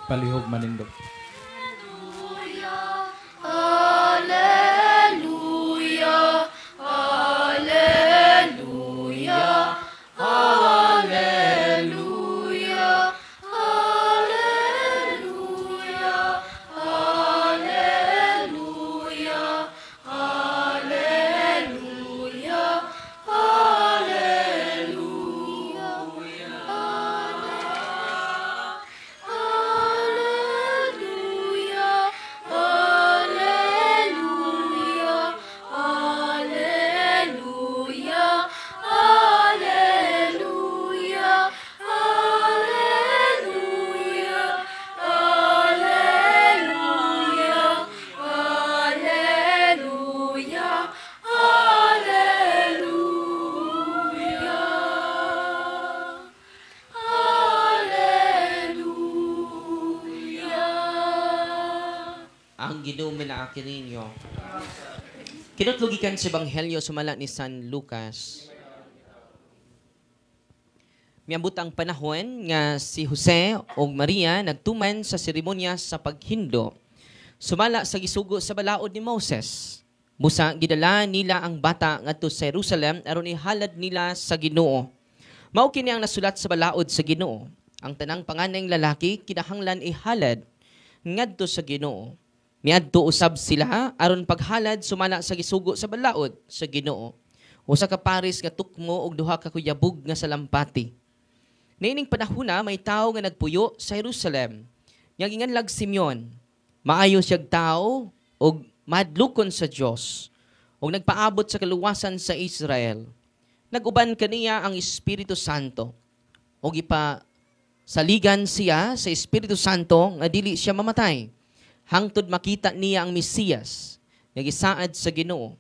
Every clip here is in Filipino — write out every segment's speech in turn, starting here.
Palihog manindog. Hallelujah, hallelujah, hallelujah, hallelujah, hallelujah, hallelujah, hallelujah, hallelujah, hallelujah, hallelujah, hallelujah, hallelujah, hallelujah, hallelujah. Hallelujah. Ang Ginoo minaaki ninyo. Kinutlugikan sa Ebanghelyo sumala ni San Lucas. Miambot ang panahon nga si Jose o Maria nagtuman sa seremonya sa paghindo. Sumala sa gisugo sa balaod ni Moses. Busa gidala nila ang bata ngadto sa Jerusalem aron ihalad nila sa Ginoo. Mao kini ang nasulat sa balaod sa Ginoo. Ang tanang panganayng lalaki kinahanglan ihalad ngadto sa Ginoo. Miadto usab sila aron paghalad sumala sa gisugo sa balaod sa Ginoo. Usa ka paris nga tukmo ug duha ka kuyabog nga salampati. Niining panahona may tawo nga nagpuyo sa Jerusalem. Yang inganlag Simeon. Maayo siyag tawo ug madlukon sa Dios ug nagpaabot sa kaluwasan sa Israel. Naguban kaniya ang Espiritu Santo ug saligan siya sa Espiritu Santo nga dili siya mamatay. Hangtod makita niya ang Mesiyas nga gisaad sa Ginoo.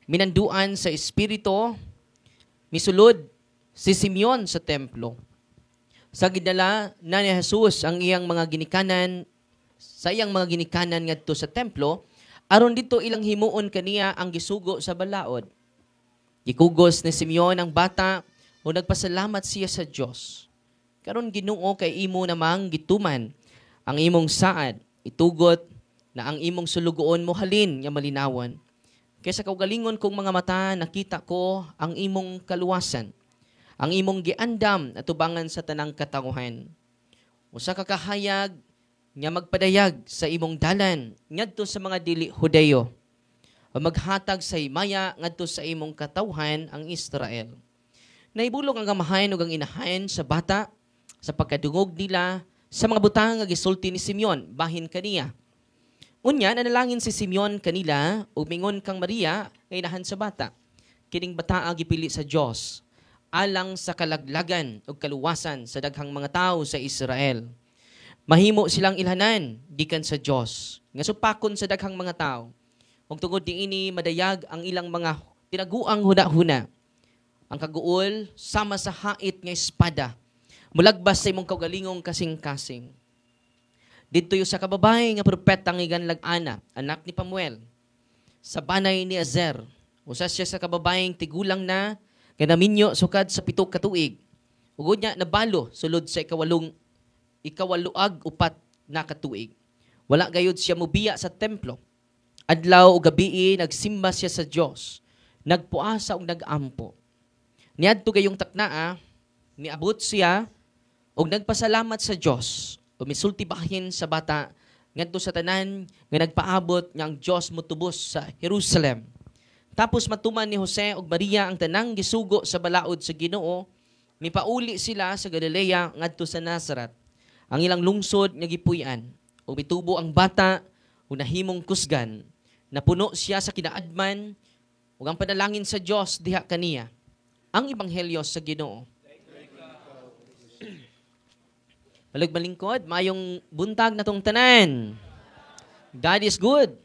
Minanduan sa Espiritu, misulod si Simeon sa templo. Sa gidala na ni Jesus ang iyang mga ginikanan ngadto sa templo, aron dito ilang himuon kaniya ang gisugo sa balaod. Gikugos ni Simeon ang bata o nagpasalamat siya sa Dios. Karon Ginoo kay imo namang gituman ang imong saad, itugot na ang imong sulugoon mo halin nga malinawon. Kaysa kaugalingon kong mga mata nakita ko ang imong kaluwasan, ang imong giandam at tubangan sa tanang katanguhan. Usa ka kahayag nga magpadayag sa imong dalan ngadto sa mga dili Hudeyo o maghatag sa himaya ngadto sa imong katawhan ang Israel. Naibulong ang amahan ug ang inahan sa bata sa pagkadungog nila sa mga butang nga gisulti ni Simeon bahin kaniya. Unya nanalangin si Simeon kanila ug mingon kang Maria nga inahan sa bata. Kining bata gipili sa Dios alang sa kalaglagan ug kaluwasan sa daghang mga tawo sa Israel. Mahimo silang ilhanan gikan sa Dios nga supakon sa daghang mga tawo. Ug tungod niini madayag ang ilang mga tinaguang hunahuna. Ang kaguol sama sa hait nga espada. Mulagbas sa imong kaugalingong kasing-kasing. Dito yung sa kababay nga propeta nga iganlag Ana, anak ni Pamuel. Sa banay ni Azer. Usa siya sa kababayeng tigulang na kanaminyo sukad sa 7 ka tuig. Ugod niya nabalo sulod sa ikawaluag upat na katuig. Wala gayud siya mubiya sa templo. Adlaw o gabi nagsimba siya sa Dios. Nagpuasa ug nagampo. Niadto gayong taknaa, miabot siya ug nagpasalamat sa Dios. O misulti bahin sa bata ngadto sa tanan nga nagpaabot nga ang Dios motubos sa Jerusalem. Tapos matuman ni Jose ug Maria ang tanang gisugo sa balaod sa Ginoo, mipauli sila sa Galilea ngadto sa Nazaret, ang ilang lungsod nga gipuy-an. Ug mitubo ang bata ug nahimong kusgan. Napuno siya sa kinaadman ug ang panalangin sa Dios diha kaniya. Ang ebanghelyo sa Ginoo. Balagbalingkod, mayong buntag na tong tanan. God is good.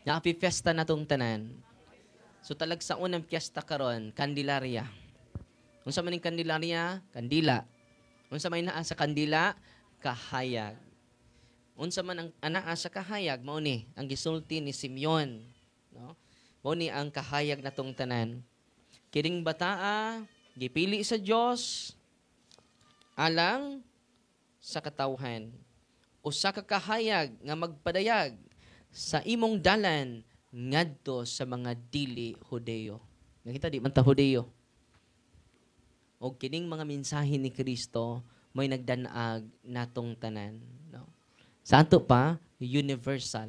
Happy fiesta na tong tanan. So talag sa unang fiesta karon, Candelaria. Unsa man ning Candelaria? Kandila. Unsa may naa sa kandila? Kahayag. Unsa man ang anaa sa kahayag, mao ni ang gisulti ni Simeon, no? Mao ni ang kahayag natong tanan. Kining bataa gipili sa Dios alang sa katawhan. usa ka kahayag nga magpadayag sa imong dalan ngadto sa mga dili Hudeo. Nakita di man ta Hudeo. O kining mga mensahe ni Kristo mo'y nagdanag natong tanan. No? Sa ato pa, universal.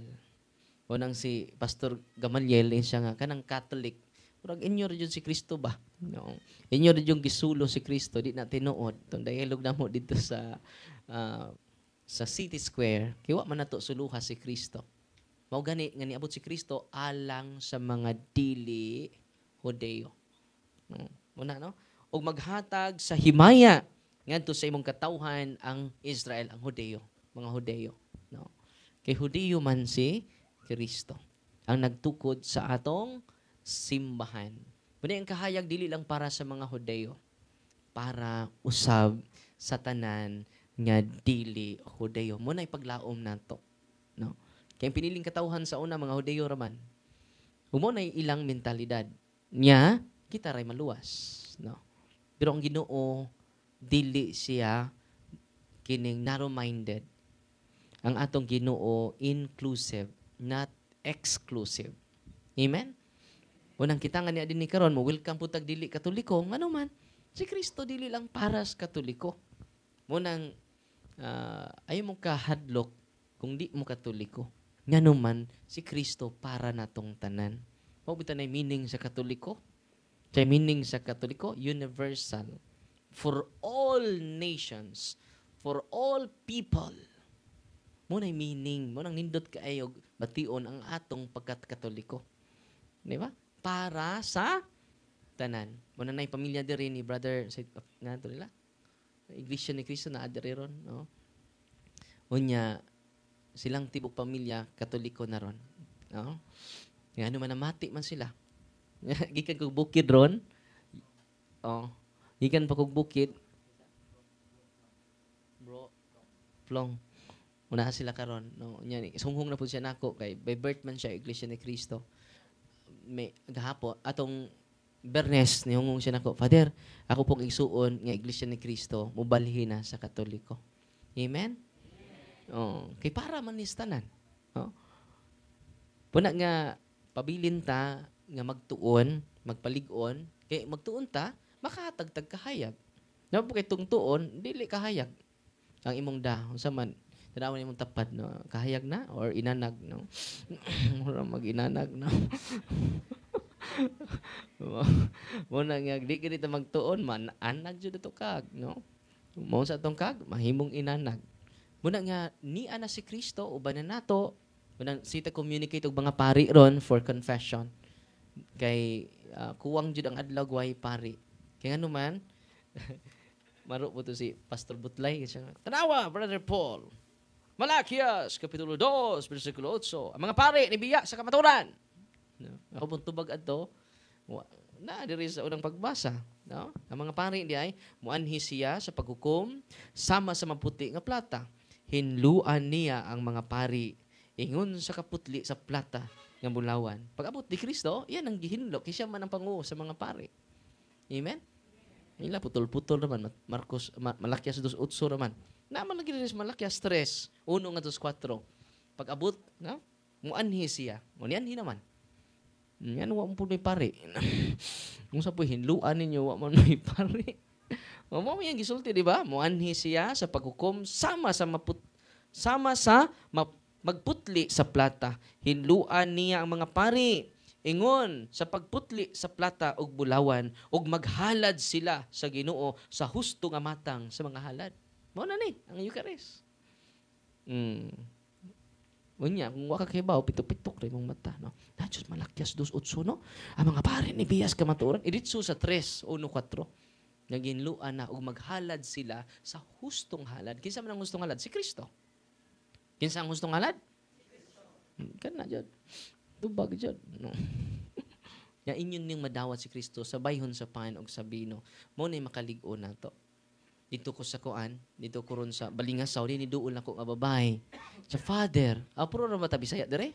Unang si Pastor Gamaliel, siya nga, kanang Catholic. Murag inyo rin si Kristo ba? No. Inyo rin yung gisulo si Kristo, di na tinuod. Itong dialog na mo dito sa City Square, kiwa man nato suluha si Kristo. Mao gani nga niabot si Kristo alang sa mga dili Hudeo. Muna no? O maghatag sa himaya ngadto sa imong katawhan ang Israel, ang Hudeo, mga Hudeo, no? Kay Hudeo man si Kristo ang nagtukod sa atong simbahan. Muna ang kahayag dili lang para sa mga Hudeo, para usab sa tanan nga dili Hudeo. Muna ipaglaom nato, no? Kaya piniling katawhan sa una mga Hudeo raman. Umo na ilang mentalidad nya kita ray maluwas, no? Pero ang Ginoo dili siya kining narrow-minded. Ang atong Ginoo inclusive, not exclusive. Amen. Unang kita nga niya din ni karon mo welcome putag dili Katoliko, ngano man si Kristo dili lang para sa Katoliko. Munang ayo mo kahadlok kung di mo Katoliko. Ngano man si Kristo para natong tanan. Mao bitan ay meaning sa Katoliko. Kay meaning sa Katoliko, universal. For all nations, for all people. Muna'y meaning, munang nindot kaayog bation ang atong pagkat-Katoliko. Di ba? Para sa tanan. Muna na'y pamilya diri ni brother nga to nila. Iglesia ni Cristo na adiri ron, no? Unya silang tibok pamilya Katoliko na ron, no? Nga ano man namati man sila. Gikan kog bukid ron. Oh, gikan pa kog bukid. Bro, plong. Una sila karon, no? Nya sunghong na pud siya nako kay by birth man siya Iglesia ni Cristo. May gahapon atong Bernes nihungong siya nako, Father, ako pong igsuon nga Iglesia ni Cristo mobalhin na sa Katoliko. Amen. Oh, kay para man ni tanan. Oh. Puna nga pabilin ta nga magtuon, magpalig-on, kay magtuon ta makahatag-tag kahayag. Napo po kay tungtuon, dili kahayag. Ang imong da, unsa man tanawan imong tapad no, kahayag na or inanag no. Mura mag-inanag no. Muna nga di gid ta magtuon man anag jud to kag no. Mao sa tong kag mahimong inanag. Muna nga ni ana si Kristo uban na nato unang sita communicate og mga pari ron for confession. Kay kuwang jud ang adlaw way pari. Kay ngano man maro po to si Pastor Butlay siya. Tanawa Brother Paul. Malakias kapitulo 2 bersikulo 8. Ang mga pari ni biya sa kamaturan. No? Ako pong tubag adto na diri sa unang pagbasa, no? Ang mga pari di ay muanhi siya sa paghukom sama sa maputi nga plata. Hinluan niya ang mga pari ingon sa kaputli sa plata nga bulawan. Pag-abot ni Kristo, yan ang gihinlo kay siya man ang panguo sa mga pari. Amen. Ila putol-putol naman Marcos Malakias 2:8 naman. Naman lagi rin Malakias 3, 1 nga 4. Pag-abot, no? Muanhi siya. Muanhi naman. Yan wa mo may pari. Kung sa po hinluan ninyo wa man may pari. Mo yang gisulti di ba? Muanhi siya sa paghukom sama sa magputli sa plata. Hinluan niya ang mga pari ingon sa pagputli sa plata og bulawan og maghalad sila sa Ginoo sa husto nga matang sa mga halad. Mao na ni ang Eucharist. Unya, kung waka kay baw pitok-pitok rin mong mata, no? Na Diyos Malakias 2:8, no? Ang mga pare ni biyas kamaturan, iditso sa 3:1-4. Naginluan na og maghalad sila sa hustong halad. Kinsa man ang hustong halad? Si Kristo. Kinsa ang hustong halad? Kana jud. Tubag jud, no? Ya inyon ning madawat si Kristo sa bayhon sa pan og sa bino. Mo nay makalig-o nato. Dito ko sa kuan, dito ko ron sa Balingasaw, ni duol ako nga babae. Sa father, puro ra mata Bisaya dire.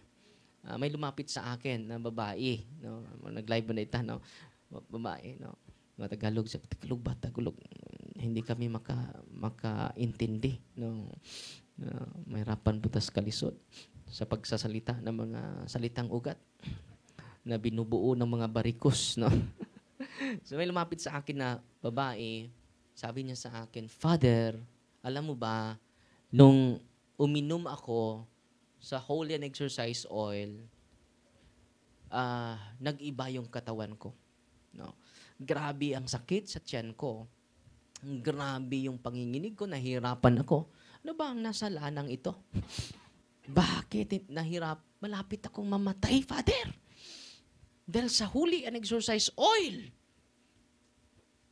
May lumapit sa akin na babae, no? Nag-live na ita, no? Babae, no? Matagalog sa Tagalog ba Tagalog. hindi kami makaintindi. No? Mahirapan butas kalisod sa pagsasalita ng mga salitang ugat na binubuo ng mga barikos. No? So may lumapit sa akin na babae, sabi niya sa akin, Father, alam mo ba, nung uminom ako sa Holy and Exercise Oil, nag-iba yung katawan ko. No? Grabe ang sakit sa tiyan ko. Grabe yung panginginig ko, nahirapan ako. Ano ba ang nasa lanang ito? Bakit malapit akong mamatay, Father? Dahil sa Holy and Exercise Oil.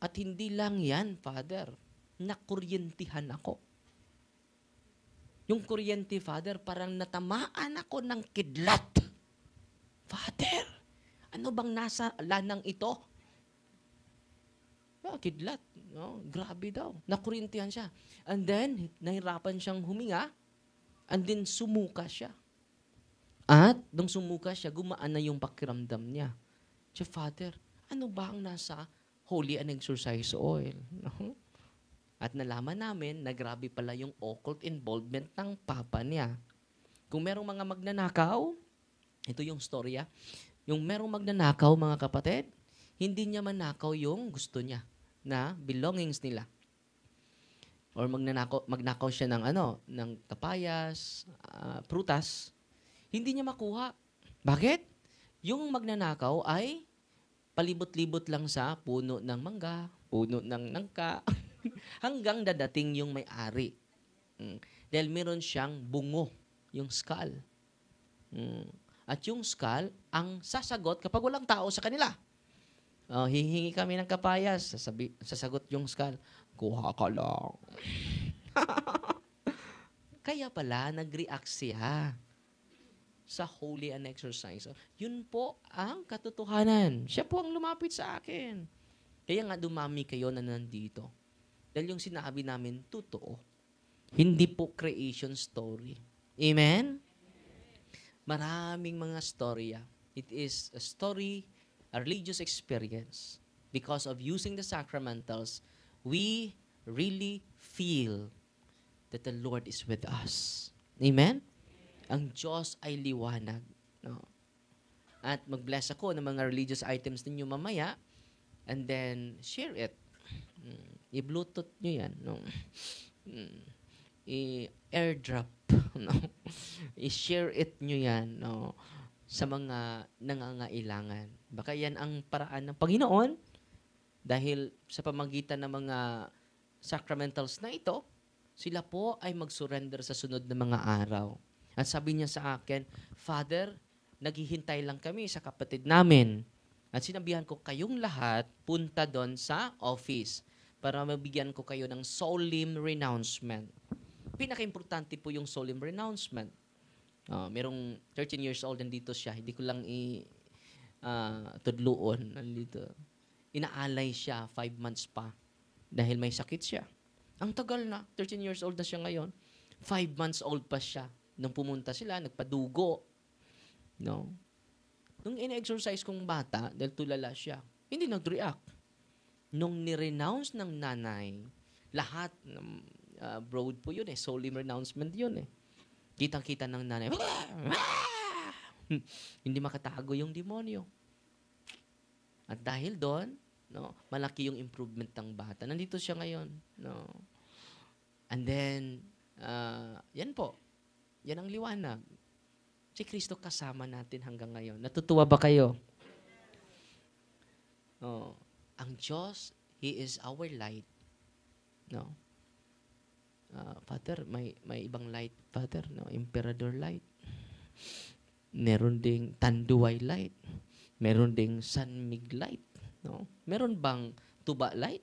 At hindi lang yan, Father. Nakuryentihan ako. Yung kuryente, Father, parang natamaan ako ng kidlat. Father, ano bang nasa lanang ito? Kidlat. No? Grabe daw. Nakuryentihan siya. And then, nahirapan siyang huminga. And then, sumuka siya. At, nung sumuka siya, gumaan na yung pakiramdam niya. So, Father, ano ba ang nasa Holy and Exercise Oil? No? At nalaman namin na grabe pala yung occult involvement ng papa niya. Kung merong mga magnanakaw, ito yung storya, yung merong magnanakaw, mga kapatid, hindi niya manakaw yung gusto niya na belongings nila. Or magnakaw siya ng ng kapayas, prutas, hindi niya makuha. Bakit? Yung magnanakaw ay palibot-libot lang sa puno ng mangga, puno ng nangka, hanggang dadating yung may-ari. Dahil meron siyang bungo, yung skull. At yung skull, ang sasagot kapag walang tao sa kanila. Hihingi kami ng kapayas, sasagot yung skull, kuha ka lang. Kaya pala, nag-react siya sa Holy and Exercise. Yun po ang katotohanan. Siya po ang lumapit sa akin. Kaya nga dumami kayo na nandito. Dahil yung sinabi namin, totoo. Hindi po creation story. Amen? Maraming mga storya. It is a story, a religious experience. Because of using the sacramentals, we really feel that the Lord is with us. Amen? Ang Diyos ay liwanag. No? At mag-bless ako ng mga religious items ninyo mamaya and then share it. I-bluetooth nyo yan. No? I-airdrop. No? I-share it nyo yan no? Sa mga nangangailangan. Baka yan ang paraan ng Panginoon dahil sa pamagitan ng mga sacramentals na ito, sila po ay mag-surrender sa sunod na mga araw. At sabi niya sa akin, Father, naghihintay lang kami sa kapatid namin. At sinabihan ko, kayong lahat, punta doon sa office para mabigyan ko kayo ng solemn renouncement. Pinaka-importante po yung solemn renouncement. Merong 13 years old, nandito siya. Hindi ko lang tudloon. Nandito. Inaalay siya, 5 months pa. Dahil may sakit siya. Ang tagal na, 13 years old na siya ngayon. 5 months old pa siya. Nung pumunta sila, nagpadugo. No? Nung in-exercise kong bata, dahil tulala siya, hindi nag-react. Nung ni-renounce ng nanay, lahat, broad po yun solemn renouncement yun Kitang-kita ng nanay, hindi makatago yung demonyo. At dahil doon, no, malaki yung improvement ng bata. Nandito siya ngayon. No? And then, yan po. Yan ang liwanag. Si Kristo kasama natin hanggang ngayon. Natutuwa ba kayo? Ang Diyos, He is our light. No? Father, may ibang light, Father. No? Emperador light. Meron ding Tanduay light. Meron ding San Mig light. No? Meron bang Tuba light?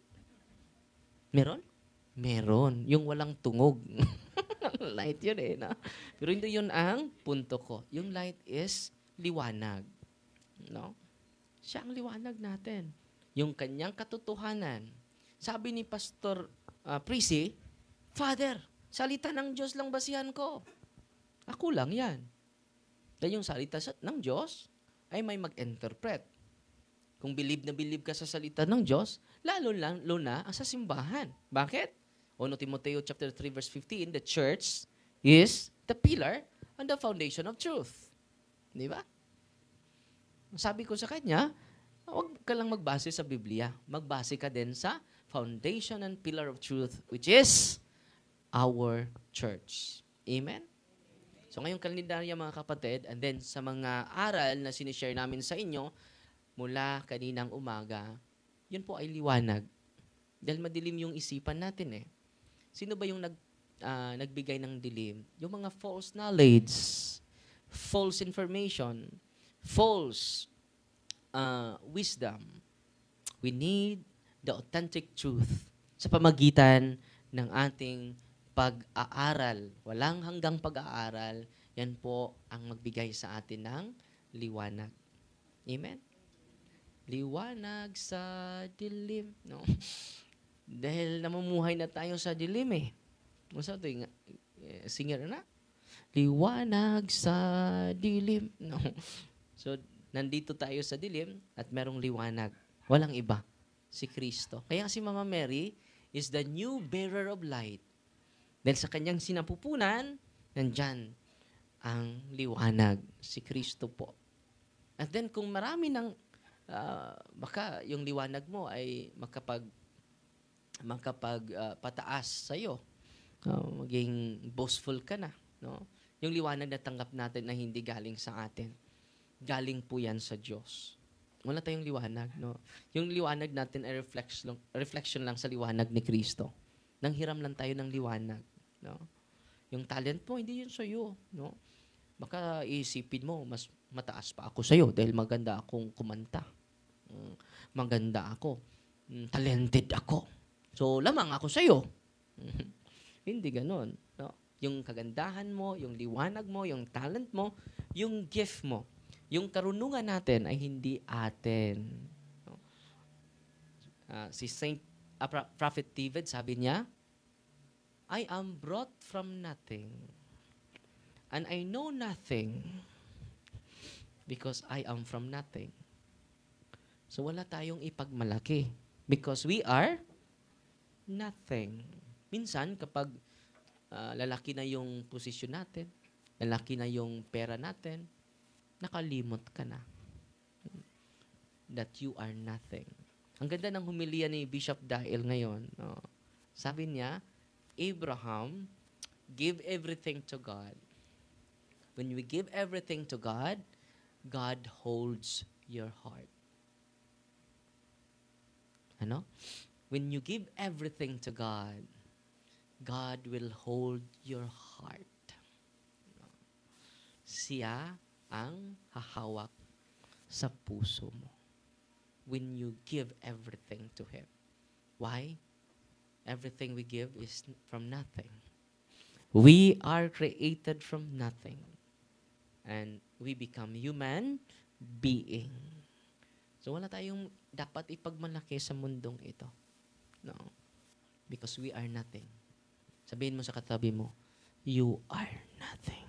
Meron? Meron. Yung walang tungog. Light yun no? Pero hindi yun ang punto ko. Yung light is liwanag. No? Siya ang liwanag natin. Yung kanyang katotohanan. Sabi ni Pastor Prissy, Father, salita ng Diyos lang basihan ko. Ako lang yan. Dahil yung salita ng Diyos ay may mag-interpret. Kung believe ka sa salita ng Diyos, lalo na ang sa simbahan. Bakit? 1 Timoteo chapter 3 verse 15, the church is the pillar and the foundation of truth. Di ba? Sabi ko sa kanya, huwag ka lang magbase sa Biblia. Magbase ka din sa foundation and pillar of truth, which is our church. Amen? So ngayong kalendarya mga kapatid, and then sa mga aral na sinishare namin sa inyo, mula kaninang umaga, yun po ay liwanag. Dahil madilim yung isipan natin eh. Sino ba yung nagbigay ng dilim? Yung mga false knowledge, false information, false wisdom. We need the authentic truth sa pamagitan ng ating pag-aaral. Walang hanggang pag-aaral, yan po ang magbigay sa atin ng liwanag. Amen? Liwanag sa dilim. No? Dahil namumuhay na tayo sa dilim eh. Masa ito, singer na? Liwanag sa dilim. No? So, nandito tayo sa dilim at merong liwanag. Walang iba. Si Kristo. Kaya si Mama Mary is the new bearer of light. Dahil sa kanyang sinapupunan, nandyan ang liwanag. Si Kristo po. At then kung marami ng baka yung liwanag mo ay pataas sa iyo. Maging boastful ka na, no? Yung liwanag na tanggap natin na hindi galing sa atin. Galing po 'yan sa Diyos. Wala tayong liwanag, no? Yung liwanag natin ay reflection lang sa liwanag ni Kristo. Nanghiram lang tayo ng liwanag, no? Yung talent mo hindi yun sa iyo, no? Baka iisipin mo mas mataas pa ako sa iyo dahil maganda akong kumanta. Maganda ako. Talented ako. So, lamang ako sa'yo. Hindi ganon. No? Yung kagandahan mo, yung liwanag mo, yung talent mo, yung gift mo, yung karunungan natin ay hindi atin. No? Si Prophet David, sabi niya, I am brought from nothing, and I know nothing because I am from nothing. So wala tayong ipagmalaki because we are nothing. Minsan kapag lalaki na yung posisyon natin, lalaki na yung pera natin, nakalimot ka na that you are nothing. Ang ganda ng humilya ni Bishop Dael ngayon. No? Sabi niya, Abraham, give everything to God. When we give everything to God, God holds your heart. Ano? When you give everything to God, God will hold your heart. Siya ang hahawak sa puso mo. When you give everything to Him. Why? Everything we give is from nothing. We are created from nothing. And we become human being. So wala tayong dapat ipagmalaki sa mundong ito. No. Because we are nothing. Sabihin mo sa katabi mo, you are nothing.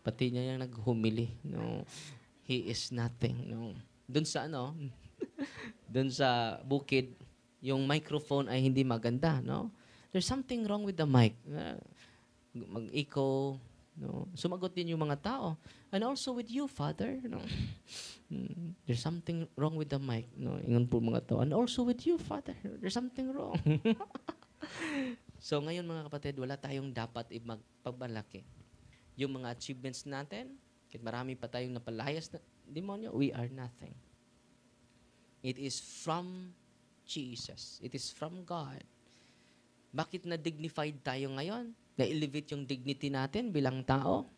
Pati niya yung naghumili. No. He is nothing. No. Doon sa doon sa bukid, yung microphone ay hindi maganda. No. There's something wrong with the mic. Mag-echo. No. Sumagot din yung mga tao. And also with you, Father. No. There's something wrong with the mic. No. Ingon po mga tao. And also with you, Father. There's something wrong. So ngayon mga kapatid, wala tayong dapat ipagmalaki. Yung mga achievements natin, kahit marami pa tayong napalayas na demonyo, we are nothing. It is from Jesus. It is from God. Bakit na-dignified tayo ngayon? Na-elevate yung dignity natin bilang tao?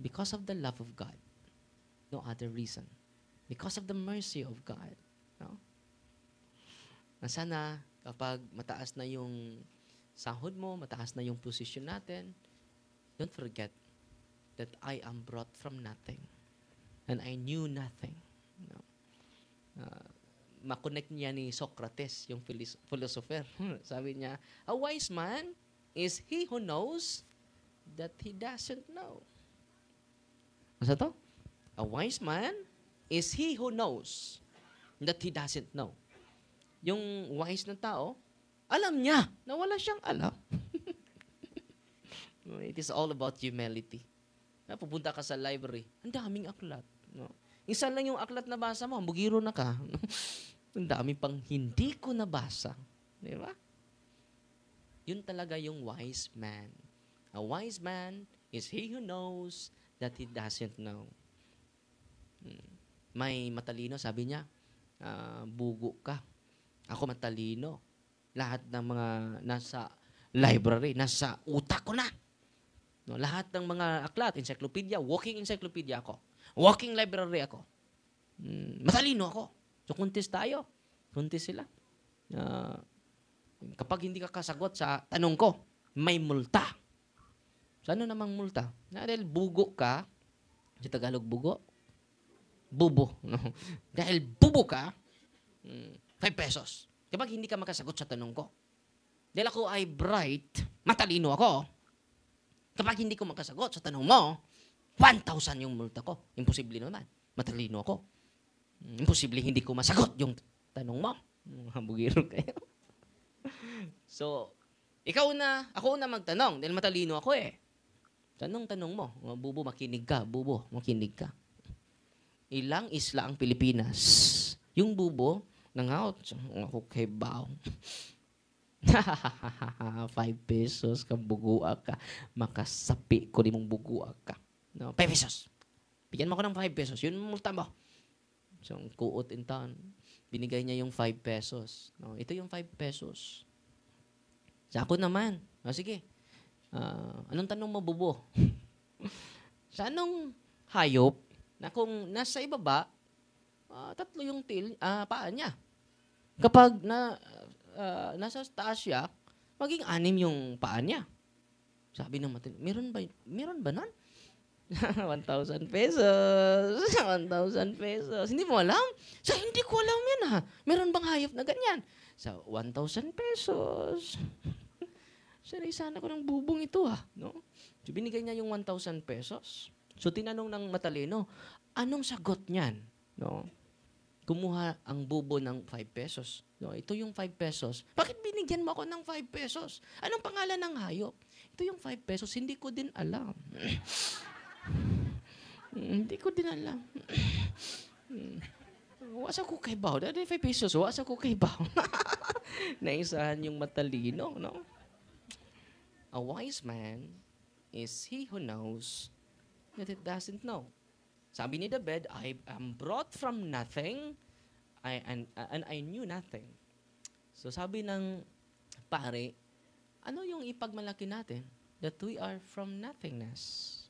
Because of the love of God. No other reason. Because of the mercy of God. No? Na sana kapag mataas na yung sahod mo, mataas na yung position natin, don't forget that I am brought from nothing. And I knew nothing. No? Makonect niya ni Socrates, yung philosopher. Sabi niya, a wise man is he who knows that he doesn't know. Ano to? A wise man is he who knows that he doesn't know. Yung wise na tao, alam niya na wala siyang alam. It is all about humility. Pupunta ka sa library, ang daming aklat. No? Isa lang yung aklat na basa mo, bugiro na ka. Ang dami pang hindi ko nabasa. Di ba? Yun talaga yung wise man. A wise man is he who knows that he doesn't know. May matalino, sabi niya, bugo ka. Ako matalino. Lahat ng mga nasa library, nasa utak ko na. No, lahat ng mga aklat, encyclopedia, walking encyclopedia ako. Walking library ako. Matalino ako. So, contest tayo. Contest sila. Kapag hindi ka kasagot sa tanong ko, may multa. So, ano namang multa? Dahil bugo ka, sa Tagalog bugo, bubo. No? Dahil bubo ka, 5 pesos. Kapag hindi ka makasagot sa tanong ko. Dahil ako ay bright, matalino ako. Kapag hindi ko makasagot sa tanong mo, 1,000 yung multa ko. Imposible naman. Matalino ako. Imposible hindi ko masagot yung tanong mo. Bugiro kayo. So, ako na magtanong dahil matalino ako eh. Tanong mo. Bubo, makinig ka. Bubo, makinig ka. Ilang isla ang Pilipinas? Yung bubo, nangaot. Ako kay Bao. 5 pesos ka, bugua ka. Makasapi ko mong bugua ka. No, 5 pesos. Bigyan mo ko ng 5 pesos. Yun multa mo. So, kuot in town. Binigay niya yung 5 pesos. No, ito yung 5 pesos. Sa ako naman. Sige. Anong tanong mo, bubo? Sa anong hayop na kung nasa ibaba, 3 yung paa niya. Kapag nasa taas siya, maging 6 yung paa niya. Sabi ng matin, meron ba nun? 1,000 pesos. 1,000 pesos. Hindi mo alam? Hindi ko alam yan ha. Meron bang hayop na ganyan? 1,000 pesos. Sana ko ng bubong ito ha. No? So, binigay niya yung 1,000 pesos. So, tinanong ng matalino, anong sagot niyan? No? Kumuha ang bubo ng 5 pesos. No, ito yung 5 pesos. Bakit binigyan mo ako ng 5 pesos? Anong pangalan ng hayop? Ito yung 5 pesos. Hindi ko din alam. Hindi ko din alam. Wasa ko kay Bao. Dahil 5 pesos. Wasa ko kay Bao. Naisahan yung matalino. No? A wise man is he who knows that it doesn't know. Sabi ni David, I am brought from nothing and I knew nothing. So sabi ng pare, ano yung ipagmalaki natin? That we are from nothingness.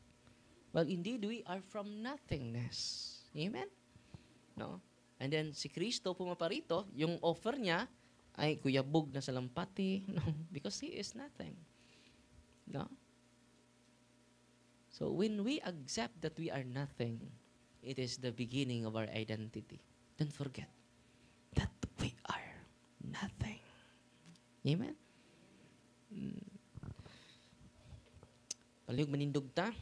Well, indeed, we are from nothingness. Amen? No? And then si Kristo pumaparito, yung offer niya ay kuyabog na salampati. No? Because He is nothing. No? So when we accept that we are nothing, it is the beginning of our identity. Don't forget that we are nothing. Amen? Palihog manindog ta.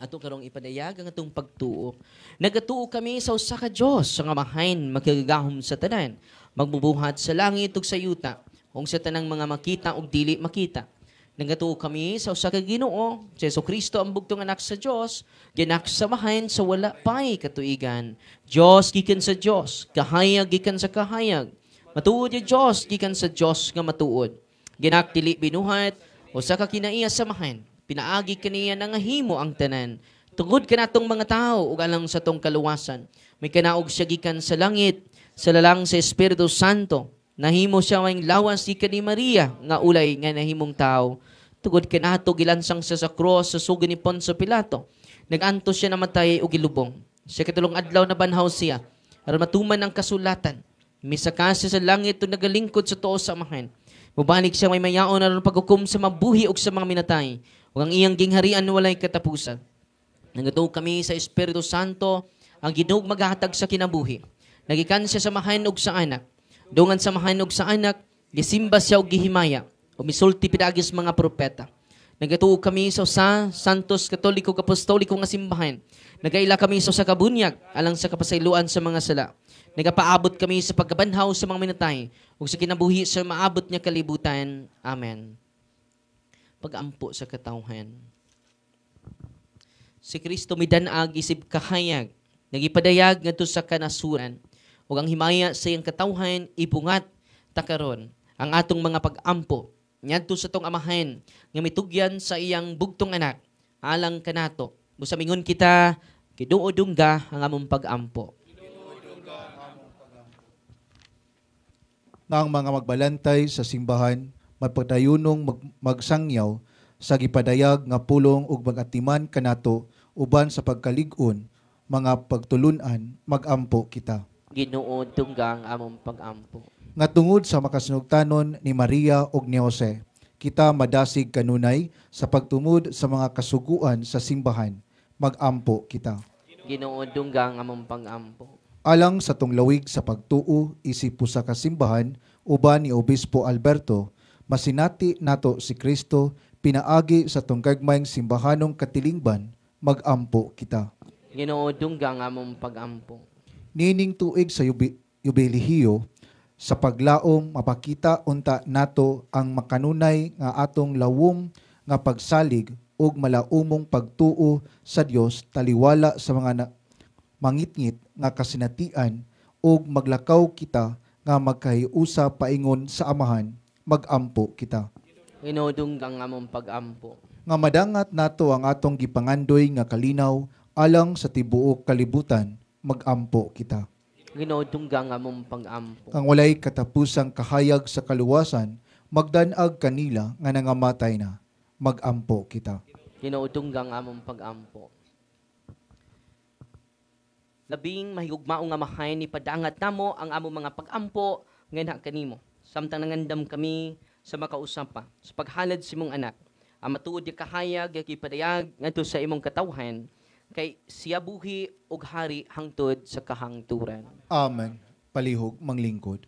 Ato karong ipadayag ang atong pagtuo. Nagatuo kami sa usa ka Dios sa nga mahain magkagahom sa tanan, magbubuhat sa langit ug sa yuta, ug sa tanang mga makita ug dili makita. Nagatuo kami sa usa ka Ginoo, si Jesucristo ang bugtong anak sa Dios, ginaksamahan sa wala pay katuigan. Dios gikan sa Dios, kahayag gikan sa kahayag. Matuod yung Dios gikan sa Dios nga matuod. Ginaktili binuhat usa ka kinaiya samahan. Pinaagi kaniya nga himo ang tanan. Tungod kanatong mga tao ug alang sa tong kaluwasan. May kanaog siya gikan sa langit, sa lalang sa Espiritu Santo. Nahimo siya wang lawas gikan ni Maria nga ulay nga nahimong tao. Tungod kanato gilansang siya sa cross sa sugod ni Poncio Pilato. Naganto siya namatay ug gilubong. Sa katulong adlaw na banhaw siya aron matuman ang kasulatan. Misaka siya sa langit ug nagalingkod sa tuo sa amahan. Mubalik siya may mayaon aron paghukom sa mabuhi ug sa mga minatay. Ug ang iyang gingharian walay katapusan. Nagatuo kami sa Espiritu Santo ang Ginoo maghatag sa kinabuhi. Nagikan siya sa mahan ug sa anak. Dungan sa mahan ug sa anak, gisimba siya og gihimaya. O misulti pinagis mga propeta. Nagatuog kami sa usa, Santos Katoliko Apostoliko nga simbahan. Nagaila kami sa usa ka bunyag alang sa kapasayloan sa mga sala. Nagapaabot kami sa pagkabanhaw sa mga minatay ug sa kinabuhi sa maabot niya kalibutan. Amen. Pagampo sa katawhan. Si Kristo midanag isip kahayag, nagipadayag ngadto sa kanasuran ug ang himaya sa iyang katawhan ipungat takaron ang atong mga pagampo ngadto sa tong amahan nga mitugyan sa iyang bugtong anak alang kanato. Busamingon kita kiduodungga ang among pagampo. Nga ang mga magbalantay sa simbahan magpadayunong magsangyaw sa gipadayag nga pulong ug magatiman kanato uban sa pagkalig-on mga pagtulunan magampo kita. Ginoo tungga ang among pagampo. Nga tungod sa makasinugtanon ni Maria ug ni Jose, kita madasig kanunay sa pagtumod sa mga kasuguan sa simbahan. Magampo kita. Ginoo tungga ang among pagampo. Alang sa tunglawig sa pagtuo isip sa kasimbahan uban ni Obispo Alberto, masinati nato si Kristo pinaagi sa tunggagmayng simbahanong katilingban. Magampo kita. Ginoo tungga ang among pagampo. Nining tuig sa yubilihiyo, sa paglaom mapakita unta nato ang makanunay nga atong lawom nga pagsalig ug malaumong pagtuo sa Dios taliwala sa mga mangitngit nga kasinatian ug maglakaw kita nga magkahiusa paingon sa amahan. Magampo kita. Ginoo tungga ang among pagampo. Nga madangat nato ang atong gipangandoy nga kalinaw alang sa tibuok kalibutan. Magampo kita. Ginoo tungga ang among pagampo. Ang walay katapusang kahayag sa kaluwasan, magdanag kanila nga nangamatay na. Magampo kita. Ginoo tungga ang among pagampo. Labing mahigugmaong nga mahay ni padangat namo ang among mga pagampo nga kanimo. Samtang nangandam kami sa makausapa sa paghalad sa imong anak. Ang matuod di kahayag gipadayag ngadto sa imong katawhan kay siya buhi ug hari hangtod sa kahangturan. Amen. Palihog manglingkod.